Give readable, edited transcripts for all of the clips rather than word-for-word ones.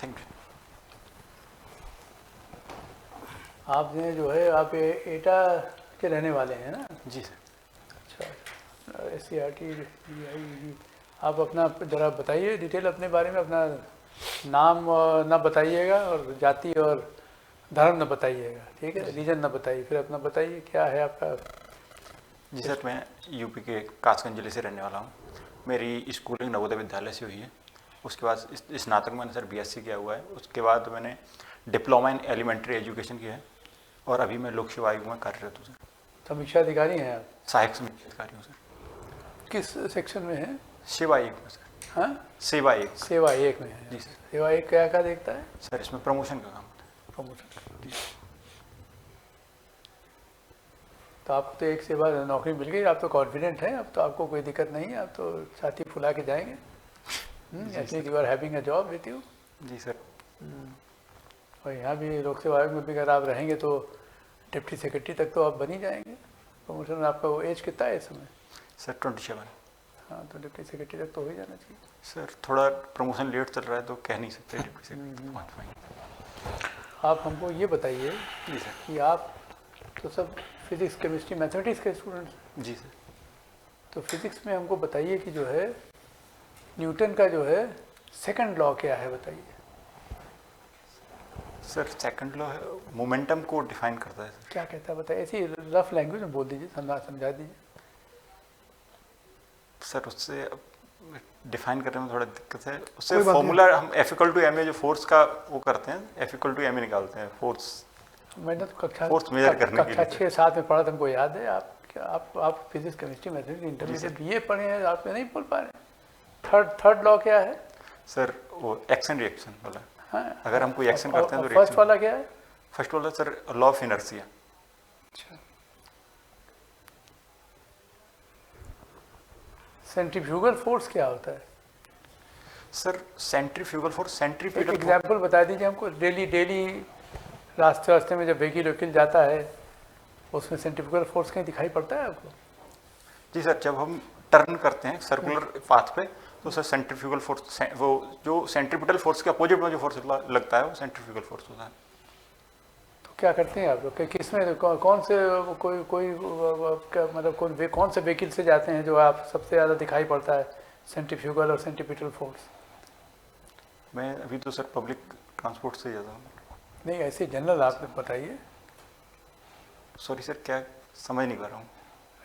Thank you. आपने जो है आप एटा के रहने वाले हैं ना? जी सर। अच्छा, SCRT आप अपना ज़रा बताइए डिटेल अपने बारे में, अपना नाम ना बताइएगा और जाति और धर्म न बताइएगा, ठीक है? रीजन न बताइए, फिर अपना बताइए क्या है आपका। जी सर, मैं यूपी के कासगंज जिले से रहने वाला हूँ। मेरी स्कूलिंग नवोदय विद्यालय से हुई है। उसके बाद स्नातक मैंने सर BSc किया हुआ है। उसके बाद मैंने डिप्लोमा इन एलिमेंट्री एजुकेशन किया है और अभी मैं लोक सेवा आयोग में कार्यरत हूँ सर। समीक्षा अधिकारी हैं आप? सहायक समीक्षा अधिकारी हूँ सर। किस सेक्शन में हैं? सेवा एक में सर। हाँ, सेवा एक। सेवा एक में है। जी सर। सेवा एक क्या क्या देखता है? सर इसमें प्रमोशन का काम होता है। प्रमोशन। जी। तो आप तो एक सेवा नौकरी मिल गई, आप तो कॉन्फिडेंट हैं, अब तो आपको कोई दिक्कत नहीं है, आप तो छाती फुला के जाएंगे। At least you are having a job with you. जी सर। और यहाँ भी लोक सेवा आयोग में भी अगर आप रहेंगे तो डिप्टी सेक्रेटरी तक तो आप बन ही जाएंगे। प्रमोशन आपका वो एज कितना है इस समय? सर 27। हाँ, तो डिप्टी सेक्रेटरी तक तो हो ही जाना चाहिए। सर थोड़ा प्रमोशन लेट चल रहा है तो कह नहीं सकते डिप्टी सेक्रेटरी पहुँच पाएंगे। आप हमको ये बताइए जी सर। कि आप तो सब फिजिक्स केमिस्ट्री मैथमेटिक्स के स्टूडेंट्स, जी सर। तो फिजिक्स में हमको बताइए कि जो है न्यूटन का जो है सेकंड लॉ क्या है, बताइए। सर सेकंड लॉ है मोमेंटम को डिफाइन करता है सर। क्या कहता है बताइए, ऐसी रफ लैंग्वेज में बोल दीजिए, समझा दीजिए। सर उससे डिफाइन करने में थोड़ा दिक्कत है। उससे कोई बात फॉर्मूला हम F=ma जो फोर्स का वो करते हैं, F=ma निकालते हैं फोर्स। मैंने तो फोर्स मेजर करने के कक्षा लिए। 6-7 में पढ़ा था, हमको याद है। आप physics chemistry mathematics intermediate BA पढ़े हैं, आप नहीं बोल पा रहे? थर्ड लॉ क्या है? सर वो एक्शन रिएक्शन वाला। हाँ, अगर हम कोई एक्शन करते हैं तो फर्स्ट वाला क्या है? फर्स्ट वाला सर लॉ ऑफ इनर्शिया। अच्छा, सेंट्रीफ्यूगल फोर्स क्या होता है? सर सेंट्रीफ्यूगल फोर्स, एक सेंट्रीपिटल एग्जाम्पल बता दीजिए हमको। डेली रास्ते में जब व्हीकल जाता है उसमें सेंट्रीफ्यूगल फोर्स कहीं दिखाई पड़ता है आपको? जी सर, जब हम टर्न करते हैं सर्कुलर पाथ पे तो सर सेंट्रीफ्यूगल फोर्स, वो जो सेंट्रीपिटल फोर्स के अपोजिट में जो फोर्स लगता है वो सेंट्रीफ्यूगल फोर्स होता है। तो क्या करते हैं आप लोग? किसमें कौन से कोई मतलब कौन से व्हीकल से जाते हैं जो आप सबसे ज़्यादा दिखाई पड़ता है सेंट्रीफ्यूगल और सेंट्रीपिटल फोर्स? मैं अभी तो सर पब्लिक ट्रांसपोर्ट से जाता हूँ। नहीं, ऐसे जनरल आप बताइए। सॉरी सर, क्या समझ नहीं पा रहा हूँ।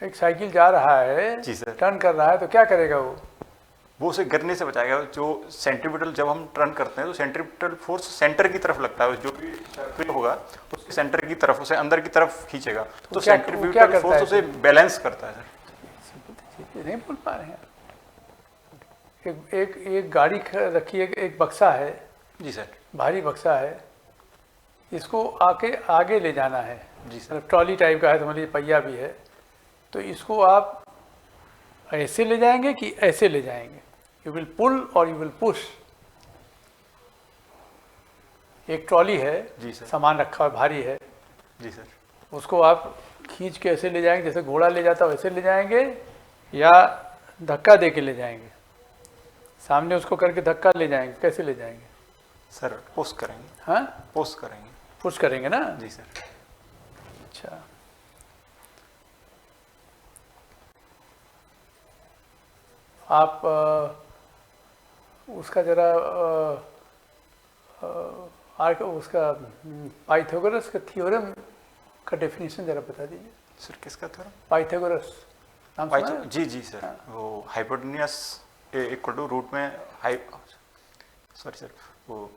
एक साइकिल जा रहा है, जी सर। टर्न कर रहा है, तो क्या करेगा वो उसे गिरने से बचाएगा। जो सेंट्रीपिटल, जब हम टर्न करते हैं तो सेंट्रीपिटल फोर्स सेंटर की तरफ लगता है, जो भी सर्किल होगा उसके सेंटर की तरफ, उसे अंदर की तरफ खींचेगा। तो सेंट्रीपिटल फोर्स उसे बैलेंस करता है सर। नहीं बोल पा रहे हैं? एक गाड़ी रखी है, एक बक्सा है। जी सर। भारी बक्सा है, इसको आगे ले जाना है। जी सर। ट्रॉली टाइप का है, समझ लीजिए पहिया भी है। तो इसको आप ऐसे ले जाएंगे कि ऐसे ले जाएंगे? यू विल पुल और यू विल पुश। एक ट्रॉली है, जी सर। सामान रखा है, भारी है। जी सर। उसको आप खींच के ऐसे ले जाएंगे जैसे घोड़ा ले जाता है वैसे ले जाएंगे, या धक्का दे के ले जाएंगे? सामने उसको करके धक्का ले जाएंगे, कैसे ले जाएंगे? सर पुश करेंगे। हाँ, पुश करेंगे। पुश करेंगे ना? जी सर। अच्छा, आप उसका जरा उसका पाइथागोरस का थ्योरम का डेफिनेशन जरा बता दीजिए। सर किसका थ्योरम? पाइथागोरस नाम सुना है? जी जी सर। वो हाइपोटेन्यूस इक्वल टू रूट में सॉरी सर, वो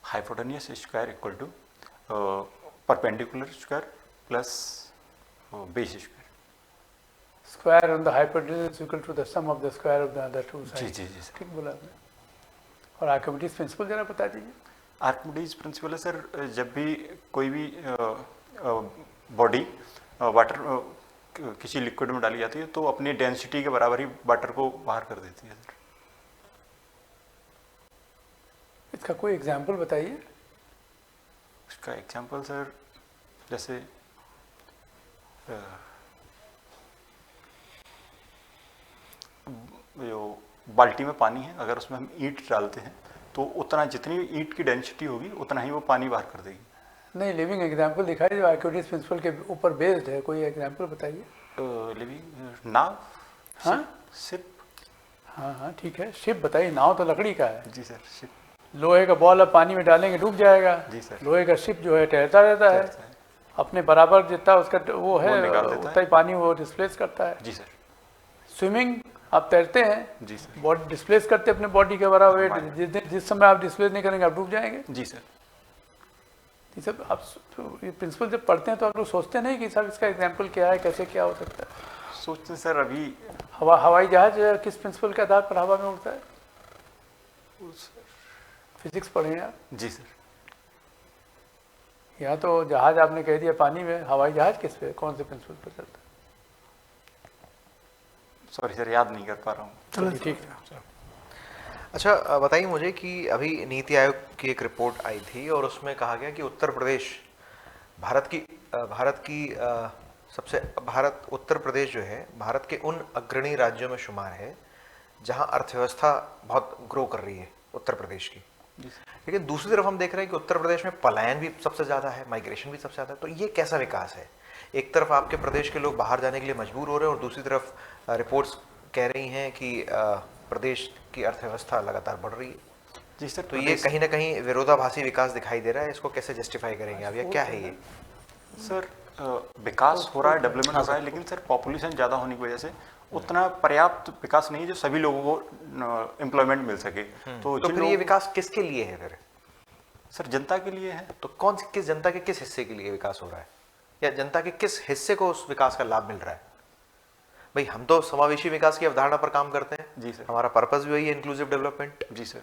hypotenuse square equal to perpendicular square plus base square. Square on the hypotenuse equal to the sum of the square of the other two side. जी जी जी sir. ठीक बोला आपने। और Archimedes principal जरा बता दीजिए। आर्किमिडीज प्रिंसिपल है सर, जब भी कोई भी बॉडी वाटर किसी लिक्विड में डाली जाती है तो अपनी डेंसिटी के बराबर ही वाटर को बाहर कर देती है सर। इसका कोई एग्जाम्पल बताइए। इसका एग्जाम्पल सर, जैसे जो बाल्टी में पानी है, अगर उसमें हम ईंट डालते हैं तो उतना जितनी ईंट की डेंसिटी होगी उतना ही वो पानी बाहर कर देगी। नहीं, लिविंग एग्जाम्पल दिखाई जो आर्किमिडीज प्रिंसिपल के ऊपर बेस्ड है, कोई एग्जाम्पल बताइए। लिविंग नाव, हाँ शिप। हाँ हाँ ठीक है, शिप बताइए, नाव तो लकड़ी का है। जी सर, शिप। लोहे का बॉल अब पानी में डालेंगे डूब जाएगा। जी सर। लोहे का शिप जो है तैरता रहता है, अपने बराबर जितना उसका वो है उतना ही पानी वो डिस्प्लेस करता है। जी सर। स्विमिंग आप तैरते हैं, जी सर। बॉडी डिस्प्लेस करते हैं अपने बॉडी के बराबर वेट, जिस समय आप डिस्प्लेस नहीं करेंगे आप डूब जाएंगे। जी सर। ये सब आप ये प्रिंसिपल जब पढ़ते हैं तो आप लोग सोचते नहीं कि साहब इसका एग्जाम्पल क्या है, कैसे क्या हो सकता है? सोचते सर अभी हवाई जहाज किस प्रिंसिपल के आधार पर हवा में उड़ता है? फिजिक्स पढ़े हैं आप? जी सर। यहाँ तो जहाज आपने कह दिया पानी में, हवाई जहाज किस पे, कौन से प्रिंसिपल पर चलता है? सॉरी सर, याद नहीं कर पा रहा हूँ। चलो ठीक है। अच्छा बताइए मुझे कि अभी नीति आयोग की एक रिपोर्ट आई थी और उसमें कहा गया कि उत्तर प्रदेश उत्तर प्रदेश जो है भारत के उन अग्रणी राज्यों में शुमार है जहां अर्थव्यवस्था बहुत ग्रो कर रही है उत्तर प्रदेश की। लेकिन दूसरी तरफ हम देख रहे हैं कि उत्तर प्रदेश में पलायन भी सबसे ज़्यादा है, माइग्रेशन भी सबसे ज़्यादा है। तो ये कैसा विकास है? एक तरफ आपके प्रदेश के लोग बाहर जाने के लिए मजबूर हो रहे हैं और दूसरी तरफ रिपोर्ट्स कह रही हैं कि प्रदेश की अर्थव्यवस्था लगातार बढ़ रही है। जी सर। तो ये कहीं ना कहीं विरोधाभासी विकास दिखाई दे रहा है, इसको कैसे जस्टिफाई करेंगे आप, या क्या है ये? सर विकास हो रहा है, डेवलपमेंट हो रहा है, लेकिन सर पॉपुलेशन ज़्यादा होने की वजह से उतना पर्याप्त विकास नहीं है जो सभी लोगों को एम्प्लॉयमेंट मिल सके। तो फिर ये विकास किसके लिए है फिर? सर जनता के लिए है। तो किस जनता के किस हिस्से के लिए विकास हो रहा है, या जनता के किस हिस्से को उस विकास का लाभ मिल रहा है? भाई हम तो समावेशी विकास की अवधारणा पर काम करते हैं। जी सर। हमारा पर्पस भी वही है, इंक्लूसिव डेवलपमेंट। जी सर।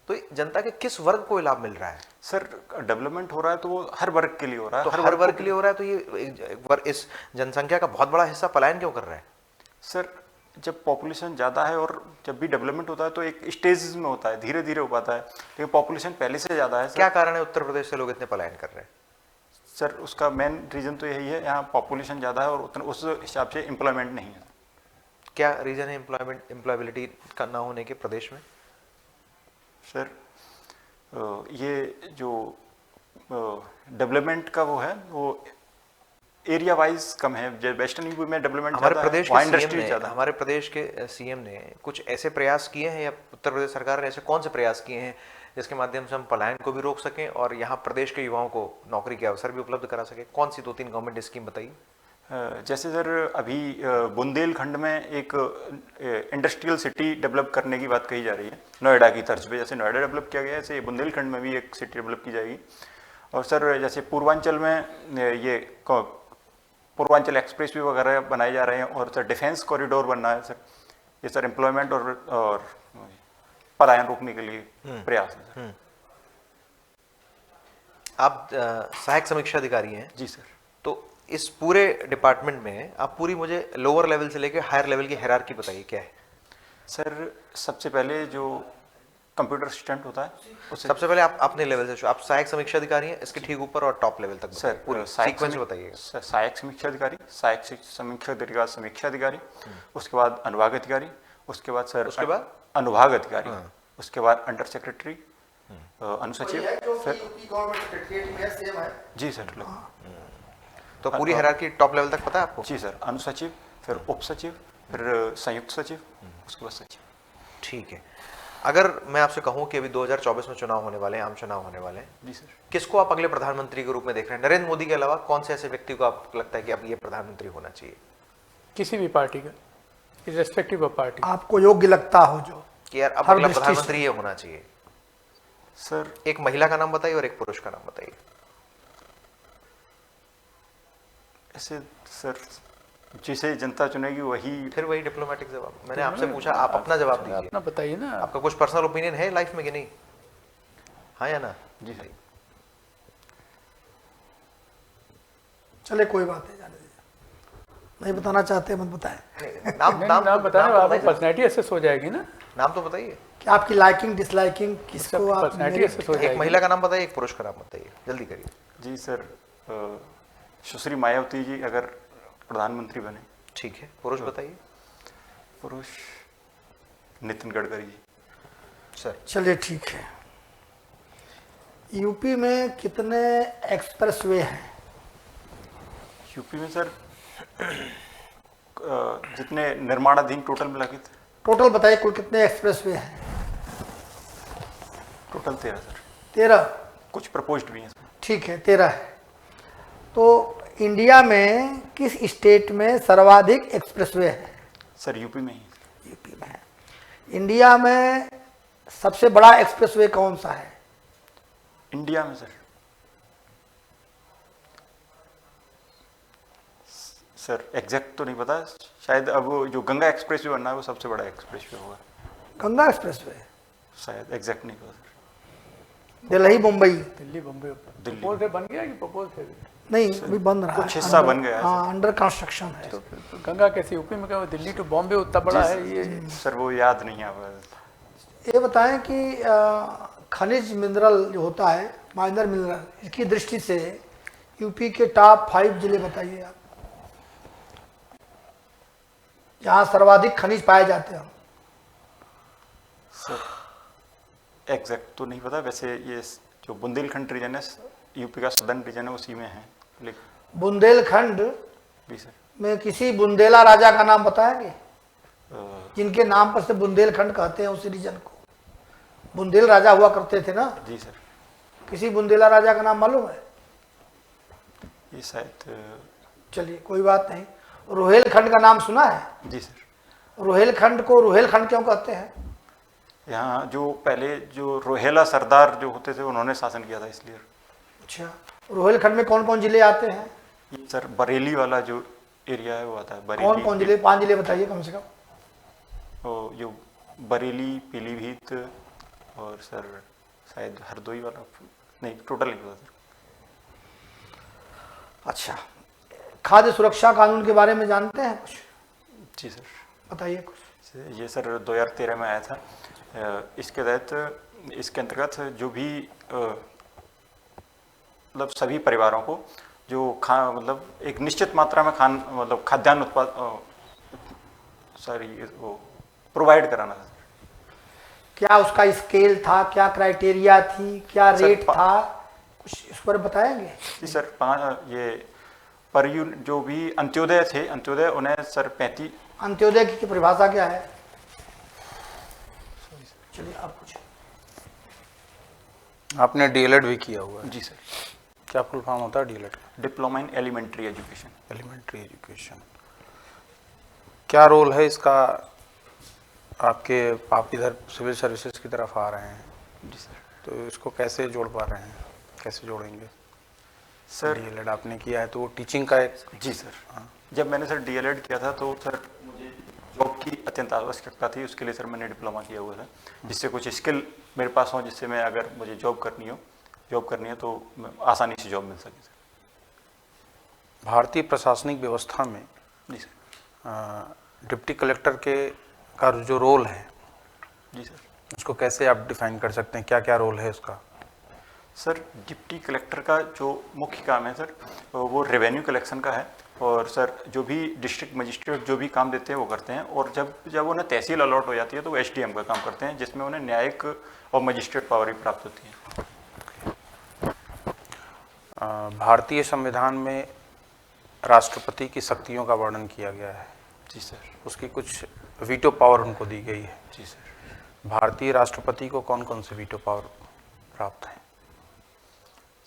तो जनता के किस वर्ग को लाभ मिल रहा है? सर डेवलपमेंट हो रहा है तो वो हर वर्ग के लिए हो रहा है। तो हर वर्ग के लिए हो रहा है, तो ये इस जनसंख्या का बहुत बड़ा हिस्सा पलायन क्यों कर रहा है? सर जब पॉपुलेशन ज़्यादा है और जब भी डेवलपमेंट होता है तो एक स्टेज में होता है, धीरे धीरे हो पाता है, लेकिन पॉपुलेशन पहले से ज़्यादा है। क्या कारण है उत्तर प्रदेश से लोग इतने पलायन कर रहे हैं? सर उसका मेन रीज़न तो यही है, यहाँ पॉपुलेशन ज़्यादा है और उतना उस हिसाब से एम्प्लॉयमेंट नहीं है। क्या रीज़न है एम्प्लॉयबिलिटी का ना होने के प्रदेश में? सर ये जो डेवलपमेंट का वो है वो एरिया वाइज कम है। जब वेस्टर्न यूपी में डेवलपमेंट हमारे प्रदेश के सीएम ने कुछ ऐसे प्रयास किए हैं, या उत्तर प्रदेश सरकार ने ऐसे कौन से प्रयास किए हैं जिसके माध्यम से हम पलायन को भी रोक सकें और यहाँ प्रदेश के युवाओं को नौकरी के अवसर भी उपलब्ध करा सकें? कौन सी 2-3 गवर्नमेंट स्कीम बताइए। जैसे सर अभी बुंदेलखंड में एक इंडस्ट्रियल सिटी डेवलप करने की बात कही जा रही है नोएडा की तर्ज पे। जैसे नोएडा डेवलप किया गया है ऐसे बुंदेलखंड में भी एक सिटी डेवलप की जाएगी। और सर जैसे पूर्वांचल में ये पूर्वांचल एक्सप्रेस वे वगैरह बनाए जा रहे हैं और सर डिफेंस कॉरिडोर बनना है सर। ये सर एम्प्लॉयमेंट और पलायन रोकने के लिए प्रयास है सर। आप सहायक समीक्षा अधिकारी हैं? जी सर। तो इस पूरे डिपार्टमेंट में आप पूरी मुझे लोअर लेवल से लेकर हायर लेवल की हायरार्की बताइए, क्या है? सर सबसे पहले जो कंप्यूटर असिस्टेंट होता है उससे सबसे पहले आप अपने लेवल से, आप सहायक समीक्षा अधिकारी हैं, इसके ठीक ऊपर और टॉप लेवल तक सर पूरी सीक्वेंस बताइएगा। सहायक समीक्षा अधिकारी, सहायक समीक्षा अधिकारी, समीक्षा अधिकारी, उसके बाद अनुभाग अधिकारी, उसके बाद सर उसके बाद अनुभाग अधिकारी, उसके बाद अंडर सेक्रेटरी, अनुसचिव, जी सर। तो पूरी हायरार्की टॉप लेवल तक पता है आपको? जी सर। अनुसचिव, फिर उप सचिव, फिर संयुक्त सचिव, उसके बाद सचिव। ठीक है। अगर मैं आपसे कहूं कि अभी 2024 में चुनाव होने वाले हैं, आम चुनाव होने वाले हैं, जी सर, किसको आप अगले प्रधानमंत्री के रूप में देख रहे हैं? नरेंद्र मोदी के अलावा कौन से ऐसे व्यक्ति को आपको लगता है कि अब ये प्रधानमंत्री होना चाहिए? किसी भी पार्टी का, इर्रेस्पेक्टिव ऑफ पार्टी, आपको योग्य लगता हो जो, कि यार अब अगला प्रधानमंत्री ये होना चाहिए। सर एक महिला का नाम बताइए और एक पुरुष का नाम बताइए। ऐसे सर जिसे जनता चुनेगी वही। फिर वही डिप्लोमेटिक जवाब। मैंने आपसे पूछा, आप अपना जवाब दीजिए। अपना बताइए ना। आपका कुछ पर्सनल ओपिनियन है लाइफ में कि नहीं? हाँ या ना? जी सर। चले कोई बात नहीं, जाने दीजिए। नहीं बताना चाहते मत बताएं। नाम बताने आपको पर्सनैलिटी एसेस हो जाएगी ना। नाम तो बताइए कि आपकी लाइकिंग डिसलाइकिंग किसको आप पर्सनैलिटी एसेस हो एक जाएगी। महिला का नाम बताइए, एक पुरुष का नाम बताइए, जल्दी करिए। जी सर, सुश्री मायावती जी अगर प्रधानमंत्री बने। ठीक है। पुरुष बताइए। पुरुष नितिन गडकरी जी। सर चलिए ठीक है। यूपी में कितने एक्सप्रेसवे हैं? यूपी में सर जितने निर्माणाधीन टोटल मिला के टोटल बताइए, कुल कितने एक्सप्रेसवे हैं? Total 13 sir. 13? कुछ प्रपोज्ड भी हैं इसमें। ठीक है, 13 है। तो इंडिया में किस स्टेट में सर्वाधिक एक्सप्रेसवे है? सर यूपी में ही। यूपी में है। इंडिया में सबसे बड़ा एक्सप्रेसवे कौन सा है? इंडिया में सर एग्जैक्ट तो नहीं पता, शायद अब वो जो गंगा एक्सप्रेसवे बनना है वो सबसे बड़ा एक्सप्रेसवे होगा। गंगा एक्सप्रेसवे? शायद एग्जैक्ट नहीं पता सर। दिल्ली मुंबई? दिल्ली बम्बई दिल्ली। प्रपोज से बन गया कि प्रपोज थे? नहीं, अभी बन रहा है। कुछ हिस्सा बन गया है हाँ, अंडर कंस्ट्रक्शन है। तो फिर तो गंगा कैसे यूपी में, क्या दिल्ली टू बॉम्बे उतना बड़ा है ये? सर वो याद नहीं है अब। ये बताएं कि खनिज मिनरल जो होता है, माइनर मिनरल, इसकी दृष्टि से यूपी के टॉप 5 जिले बताइए आप, जहाँ सर्वाधिक खनिज पाए जाते हैं। सर एग्जैक्ट तो नहीं पता, वैसे ये जो बुंदेलखंड रीजन है यूपी का सदर्न रीजन है उसी में है। लेकिन बुंदेलखंड भी सर में किसी बुंदेला राजा का नाम बताएंगे, जिनके नाम पर से बुंदेलखंड कहते हैं उस रीजन को? बुंदेल राजा हुआ करते थे ना? जी सर। किसी बुंदेला राजा का नाम मालूम है? ये शायद चलिए कोई बात नहीं। रोहेलखंड का नाम सुना है? जी सर। रोहेलखंड को रोहेलखंड क्यों कहते हैं? यहाँ जो पहले जो रोहेला सरदार जो होते थे उन्होंने शासन किया था इसलिए। अच्छा, रोहेलखंड में कौन कौन जिले आते हैं? ये सर बरेली वाला जो एरिया है वो आता है। बरेली। कौन कौन जिले? 5 जिले बताइए कम से कम। वो जो बरेली, पीलीभीत और सर शायद हरदोई वाला, नहीं टोटल नहीं पता सर। अच्छा, खाद्य सुरक्षा कानून के बारे में जानते हैं कुछ? जी सर। बताइए कुछ। ये सर 2013 में आया था। इसके तहत इसके अंतर्गत जो भी मतलब सभी परिवारों को जो मतलब एक निश्चित मात्रा में मतलब खाद्यान्न उत्पाद वो प्रोवाइड कराना था। क्या उसका स्केल था, क्या क्राइटेरिया थी, क्या सर, रेट था, कुछ इस पर बताएंगे? जी सर। ये पर यूनिट जो भी अंत्योदय थे, अंत्योदय उन्हें सर 35। अंत्योदय की परिभाषा क्या है? चलिए आप पूछिए। आपने डीएलएड भी किया हुआ है? जी सर। क्या फुल फॉर्म होता है DElEd? Diploma in elementary education. Elementary education. क्या रोल है इसका? आपके आप इधर सिविल सर्विसेज की तरफ आ रहे हैं, जी सर। तो इसको कैसे जोड़ पा रहे हैं, कैसे जोड़ेंगे? सर डीएलएड आपने किया है तो वो टीचिंग का एक। जी सर। जब मैंने सर डीएलएड किया था तो सर मुझे जॉब की अत्यंत आवश्यकता थी, उसके लिए सर मैंने डिप्लोमा किया हुआ था, जिससे कुछ स्किल मेरे पास हो, जिससे मैं अगर मुझे जॉब करनी है तो आसानी से जॉब मिल सके सर। भारतीय प्रशासनिक व्यवस्था में जी सर। डिप्टी कलेक्टर का जो रोल है, जी सर। उसको कैसे आप डिफाइन कर सकते हैं? क्या क्या रोल है उसका? सर डिप्टी कलेक्टर का जो मुख्य काम है सर वो रेवेन्यू कलेक्शन का है, और सर जो भी डिस्ट्रिक्ट मजिस्ट्रेट जो भी काम देते हैं वो करते हैं, और जब उन्हें तहसील अलॉट हो जाती है तो वो एसडीएम का काम करते हैं, जिसमें उन्हें न्यायिक और मजिस्ट्रेट पावर भी प्राप्त होती है। भारतीय संविधान में राष्ट्रपति की शक्तियों का वर्णन किया गया है। जी सर। उसकी कुछ वीटो पावर उनको दी गई है। जी सर। भारतीय राष्ट्रपति को कौन कौन से वीटो पावर प्राप्त हैं?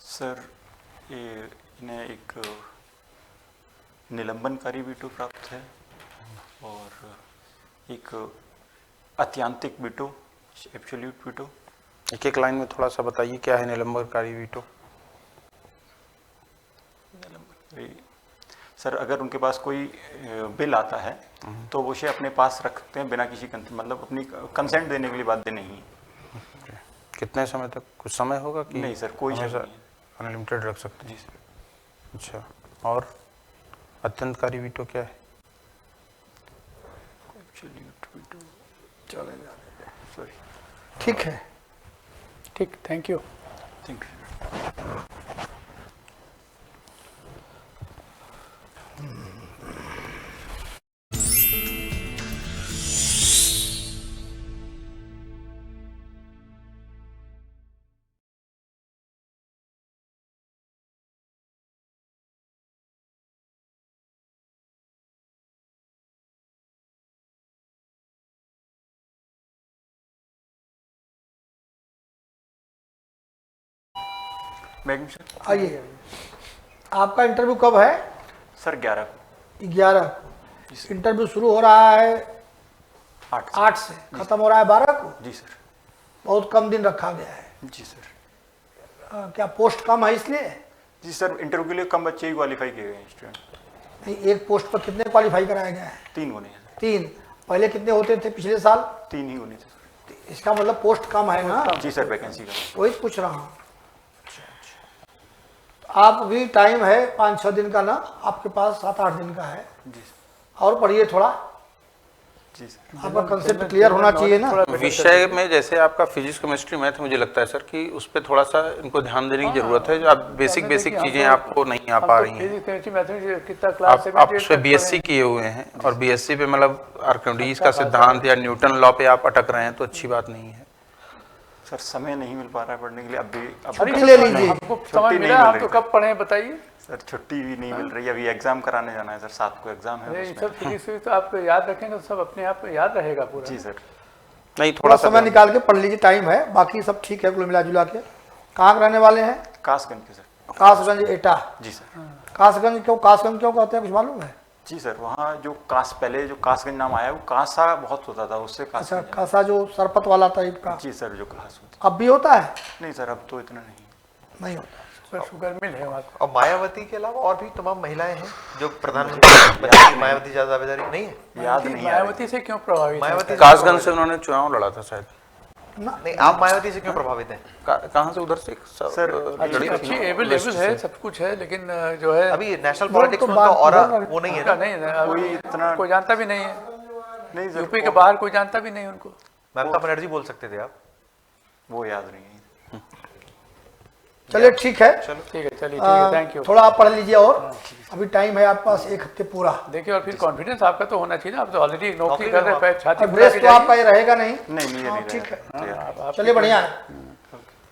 सर ये इन्हें एक निलंबनकारी वीटो प्राप्त है, और एक अत्यांतिक वीटो, एब्सोल्यूट वीटो। एक एक लाइन में थोड़ा सा बताइए, क्या है निलंबनकारी वीटो? सर अगर उनके पास कोई बिल आता है तो वो उसे अपने पास रखते हैं बिना किसी मतलब अपनी कंसेंट देने के लिए बाध्य नहीं है। कितने समय तक? कुछ समय होगा कि नहीं सर, कोई समय नहीं है। अनलिमिटेड रख सकते हैं? जी सर। अच्छा, और अत्यंतकारी वीटो क्या है? एब्सोल्यूट वीटो चलेगा, सॉरी। ठीक है। ठीक, thank you. Thank you. Madam sir. आइए, आपका इंटरव्यू कब है? सर 11 को। 11 इंटरव्यू शुरू हो रहा है 8 8 से, खत्म हो रहा है 12 को। जी सर। बहुत कम दिन रखा गया है। जी सर। क्या पोस्ट कम है इसलिए? जी सर, इंटरव्यू के लिए कम बच्चे ही क्वालिफाई किए गए हैं स्टूडेंट। नहीं, एक पोस्ट पर कितने क्वालिफाई कराया गया है? 3 होने हैं सर। 3। पहले कितने होते थे पिछले साल? 3 ही होने थे सर। इसका मतलब पोस्ट कम है ना? जी सर, वैकेंसी का। वही पूछ रहा हूँ। तो आप भी टाइम है 5-6 दिन का ना, आपके पास 7-8 दिन का है। जी सर। और पढ़िए थोड़ा, जी सर। आपका कंसेप्ट क्लियर होना चाहिए ना। विषय में जैसे आपका फिजिक्स केमिस्ट्री मैथ, मुझे लगता है सर कि उस पर थोड़ा सा इनको ध्यान देने की जरूरत है। जो आप बेसिक चीजें आपको नहीं आ पा रही हैं। कितना क्लास आप उस पर बीएससी किए हुए हैं और बीएससी पे मतलब आर्किमिडीज का सिद्धांत या न्यूटन लॉ पे आप अटक रहे हैं, तो अच्छी बात नहीं है सर समय नहीं मिल पा रहा है पढ़ने के लिए। अब छुट्टी ले लीजिए। आपको छुट्टी समझ नहीं मिला? मिल आप रही तो थी। कब पढ़े बताइए। सर छुट्टी भी नहीं मिल रही। अभी एग्जाम कराने जाना है सर, 7 को एग्जाम है ये उसमें। सब फिजिक्स तो आप याद रखेंगे तो सब अपने आप याद रहेगा पूरा। जी सर। नहीं, थोड़ा थोड़ा सा समय निकाल के पढ़ लीजिए, टाइम है। बाकी सब ठीक है कुल मिला जुला के। कहाँ के रहने वाले हैं? कासगंज के सर। कासगंज एटा। जी सर। कासगंज क्यों कहते हैं, कुछ मालूम है? जी सर, वहाँ जो पहले जो कासगंज नाम आया वो कांसा बहुत होता था, उससे अच्छा, कासगंज। कासा जो सरपत वाला टाइप का। जी सर, जो क्लास होती। अब भी होता है? नहीं सर, अब तो इतना नहीं। नहीं होता। पर शुगर मिल है वहाँ। और मायावती के अलावा और भी तमाम महिलाएं हैं जो प्रधानमंत्री बनने की मायावती ज्यादा दावेदारी नहीं है। याद नहीं आ रही। मायावती से क्यों प्रभावित? मायावती से कासगंज से उन्होंने चुनाव लड़ा था शायद। नहीं, आप मायावती से क्यों प्रभावित हैं? कहाँ से? उधर से सर, अच्छी एबल है, सब कुछ है, लेकिन जो है अभी नेशनल लोग पॉलिटिक्स तो में बात तो और कर रहे वो नहीं है उनका ना। नहीं है, कोई इतना कोई जानता भी नहीं है। नहीं सर। यूपी के बाहर कोई जानता भी नहीं उनको। ममता बनर्जी बोल सकते थे आप। वो याद नहीं है। चलिए ठीक है। चलो ठीक है, चलिए, ठीक है, थैंक यू। थोड़ा आप पढ़ लीजिए और अभी टाइम है आपके पास 1 हफ्ते पूरा। देखिए, और फिर कॉन्फिडेंस आपका तो होना चाहिए ना। आप तो ऑलरेडी नौकरी नौकरी कर में रहे हैं, छाती और फुला ब्रेस के तो आपका जाइए। ये रहेगा नहीं? नहीं, ये नहीं ठीक है। रहेगा। चलिए, बढ़िया है।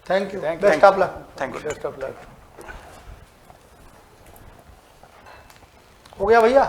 Thank you, Thank you. Best of luck. Thank you. Best of luck. हो गया भैया?